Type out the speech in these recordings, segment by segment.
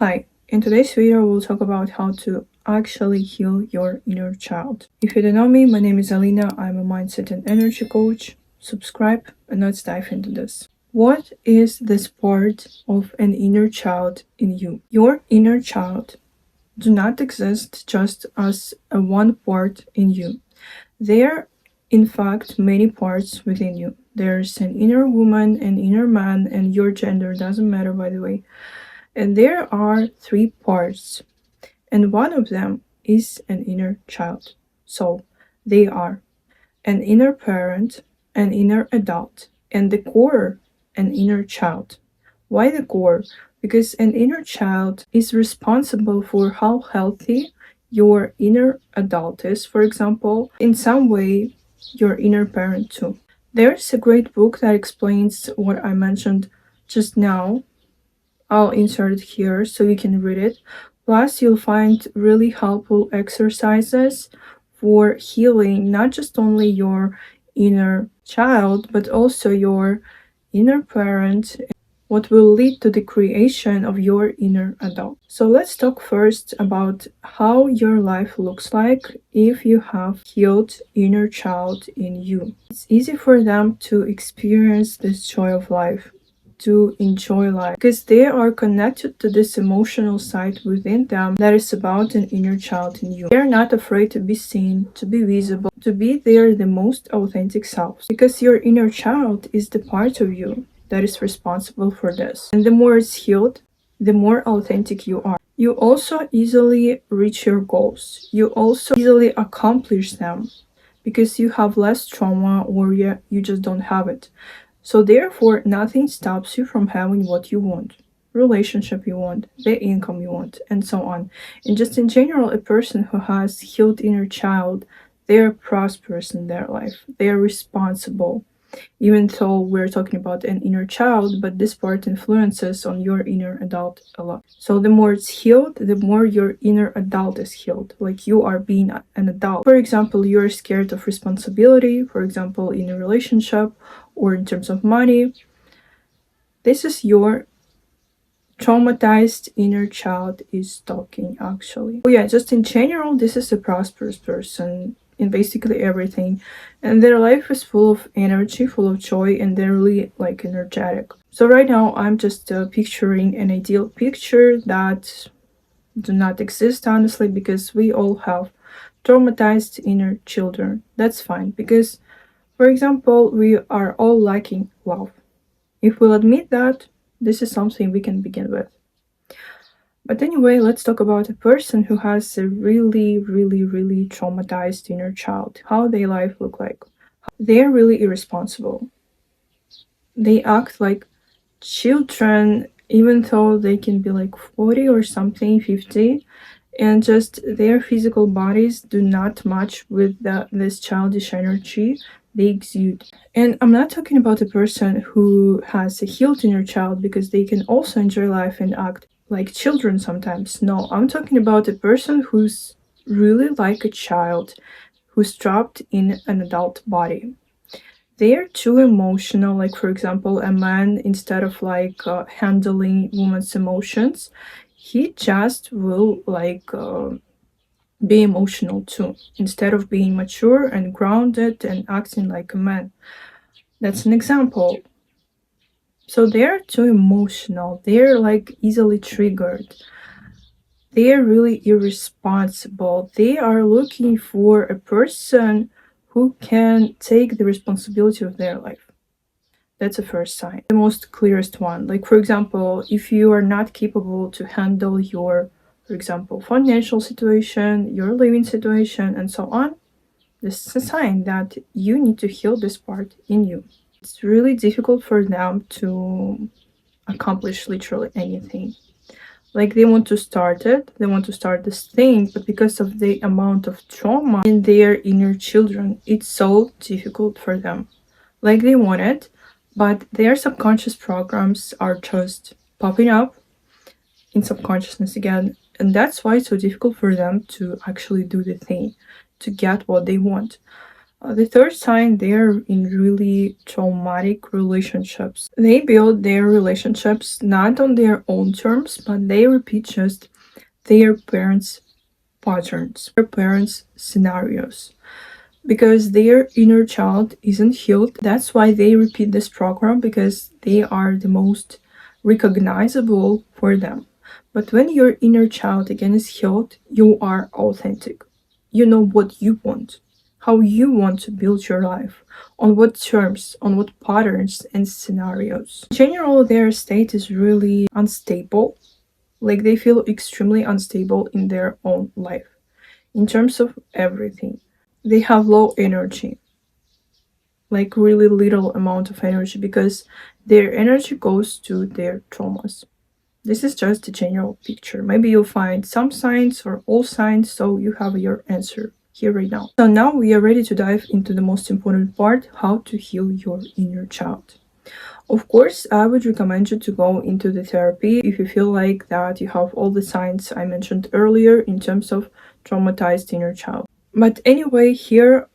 Hi, in today's video we'll talk about how to actually heal your inner child. If you don't know me, my name is Alina. I'm a mindset and energy coach. Subscribe and let's dive into this. What is this part of an inner child in you? Your inner child do not exist just as a one part in you. There are in fact many parts within you. There's an inner woman, an inner man, and your gender doesn't matter, by the way. And there are three parts, and one of them is an inner child. So they are an inner parent, an inner adult, and the core, an inner child. Why the core? Because an inner child is responsible for how healthy your inner adult is, for example, in some way, your inner parent too. There's a great book that explains what I mentioned just now. I'll insert it here so you can read it. Plus, you'll find really helpful exercises for healing not just only your inner child, but also your inner parent, what will lead to the creation of your inner adult. So let's talk first about how your life looks like if you have healed inner child in you. It's easy for them to experience this joy of life, to enjoy life, because they are connected to this emotional side within them that is about an inner child in you. They are not afraid to be seen, to be visible, to be their the most authentic selves, because your inner child is the part of you that is responsible for this. And the more it's healed, the more authentic you are. You also easily reach your goals. You also easily accomplish them because you have less trauma, or you just don't have it. So therefore, nothing stops you from having what you want, relationship you want, the income you want, and so on. And just in general, a person who has healed inner child, they're prosperous in their life. They're responsible. Even though we're talking about an inner child, but this part influences on your inner adult a lot. So the more it's healed, the more your inner adult is healed. Like you are being an adult. For example, you're scared of responsibility, for example, in a relationship or in terms of money. This is your traumatized inner child is talking, actually. Oh yeah, just in general, this is a prosperous person in basically everything, and their life is full of energy, full of joy, and they're really like energetic. So right now I'm just picturing an ideal picture that do not exist, honestly, because we all have traumatized inner children. That's fine, because for example, we are all lacking love. If we'll admit that, this is something we can begin with. But anyway, let's talk about a person who has a really, really, really traumatized inner child. How their life look like. They're really irresponsible. They act like children, even though they can be like 40 or something, 50, and just their physical bodies do not match with this childish energy they exude. And I'm not talking about a person who has a healed inner child, because they can also enjoy life and act like children sometimes. No, I'm talking about a person who's really like a child, who's trapped in an adult body. They are too emotional. Like for example, a man, instead of handling woman's emotions, he just will be emotional too, instead of being mature and grounded and acting like a man. That's an example. So they're too emotional. They're like easily triggered. They're really irresponsible. They are looking for a person who can take the responsibility of their life. That's the first sign. The most clearest one. Like for example, if you are not capable to handle your, for example, financial situation, your living situation, and so on, this is a sign that you need to heal this part in you. It's really difficult for them to accomplish literally anything. Like they want to start it, they want to start this thing, but because of the amount of trauma in their inner children, it's so difficult for them. Like they want it, but their subconscious programs are just popping up in subconsciousness again, and that's why it's so difficult for them to actually do the thing, to get what they want. The third sign, they're in really traumatic relationships. They build their relationships not on their own terms, but they repeat just their parents' patterns, their parents' scenarios. Because their inner child isn't healed, that's why they repeat this program, because they are the most recognizable for them. But when your inner child again is healed, you are authentic. You know what you want, how you want to build your life, on what terms, on what patterns and scenarios. In general, their state is really unstable. Like they feel extremely unstable in their own life in terms of everything. They have low energy, like really little amount of energy, because their energy goes to their traumas. This is just a general picture. Maybe you'll find some signs or all signs, so you have your answer here right now. So now we are ready to dive into the most important part, how to heal your inner child. Of course, I would recommend you to go into the therapy if you feel like that you have all the signs I mentioned earlier in terms of traumatized inner child. But anyway, here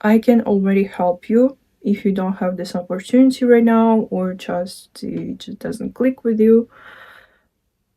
I can already help you if you don't have this opportunity right now, or just it just doesn't click with you,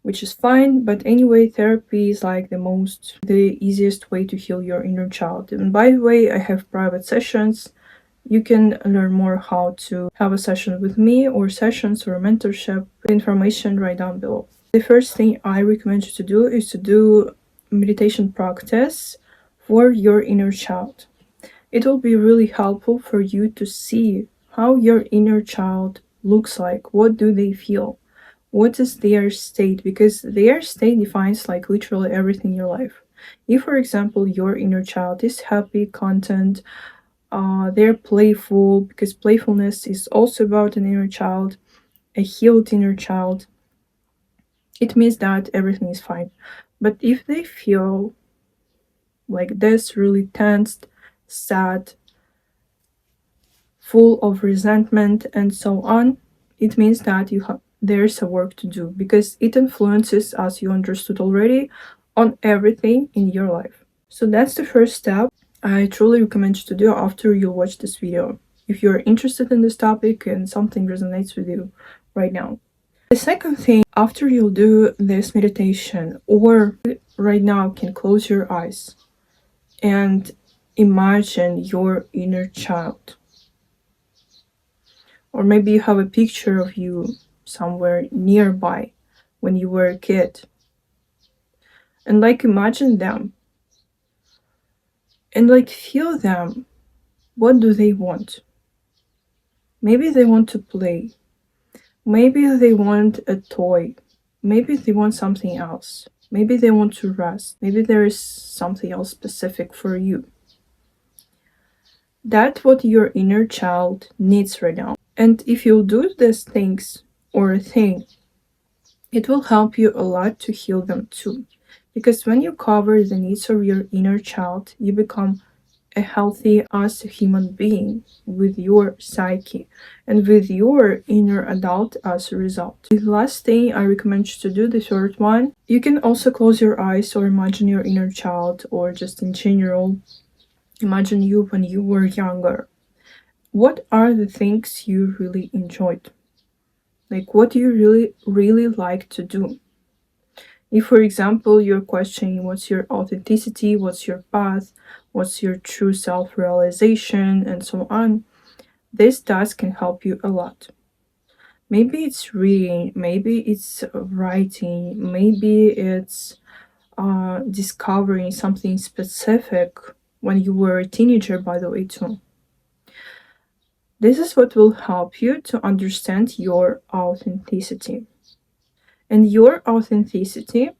which is fine. But anyway, therapy is like the easiest way to heal your inner child. And by the way, I have private sessions. You can learn more how to have a session with me, or sessions or mentorship. Information right down below. The first thing I recommend you to do is to do meditation practice for your inner child. It will be really helpful for you to see how your inner child looks like. What do they feel? What is their state? Because their state defines like literally everything in your life. If, for example, your inner child is happy, content, they're playful, because playfulness is also about an inner child, a healed inner child, it means that everything is fine. But if they feel like this, really tensed, sad, full of resentment and so on, it means that there's a work to do, because it influences, as you understood already, on everything in your life. So that's the first step I truly recommend you to do after you watch this video, if you're interested in this topic and something resonates with you right now. The second thing, after you'll do this meditation, or right now can close your eyes and imagine your inner child. Or maybe you have a picture of you somewhere nearby when you were a kid. And like imagine them. And like feel them. What do they want? Maybe they want to play. Maybe they want a toy. Maybe they want something else. Maybe they want to rest. Maybe there is something else specific for you. That's what your inner child needs right now. And if you do these things or a thing, it will help you a lot to heal them too. Because when you cover the needs of your inner child, you become a healthy as a human being with your psyche and with your inner adult as a result. The last thing I recommend you to do, the third one, you can also close your eyes or imagine your inner child, or just in general, imagine you when you were younger. What are the things you really enjoyed? Like, what do you really, really like to do? If, for example, you're questioning what's your authenticity, what's your path, what's your true self-realization, and so on, this task can help you a lot. Maybe it's reading, maybe it's writing, maybe it's discovering something specific when you were a teenager, by the way, too. This is what will help you to understand your authenticity. And your authenticity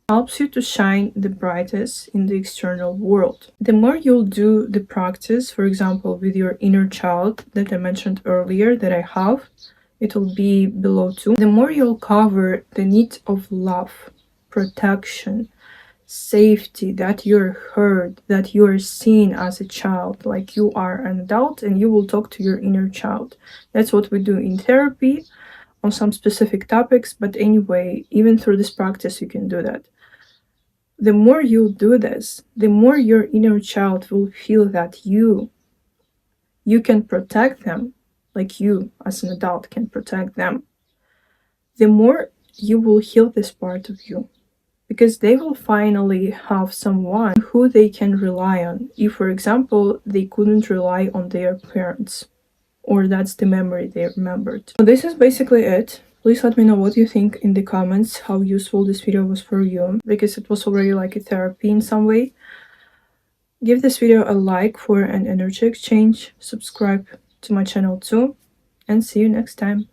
helps you to shine the brightest in the external world. The more you'll do the practice, for example, with your inner child that I mentioned earlier that I have, it will be below too. The more you'll cover the need of love, protection, safety, that you're heard, that you're seen as a child, like you are an adult, and you will talk to your inner child. That's what we do in therapy on some specific topics, but anyway, even through this practice, you can do that. The more you do this, the more your inner child will feel that you you can protect them, like you as an adult can protect them, the more you will heal this part of you. Because they will finally have someone who they can rely on. If, for example, they couldn't rely on their parents, or that's the memory they remembered. So this is basically it. Please let me know what you think in the comments, how useful this video was for you, because it was already like a therapy in some way. Give this video a like for an energy exchange, subscribe to my channel too, and see you next time.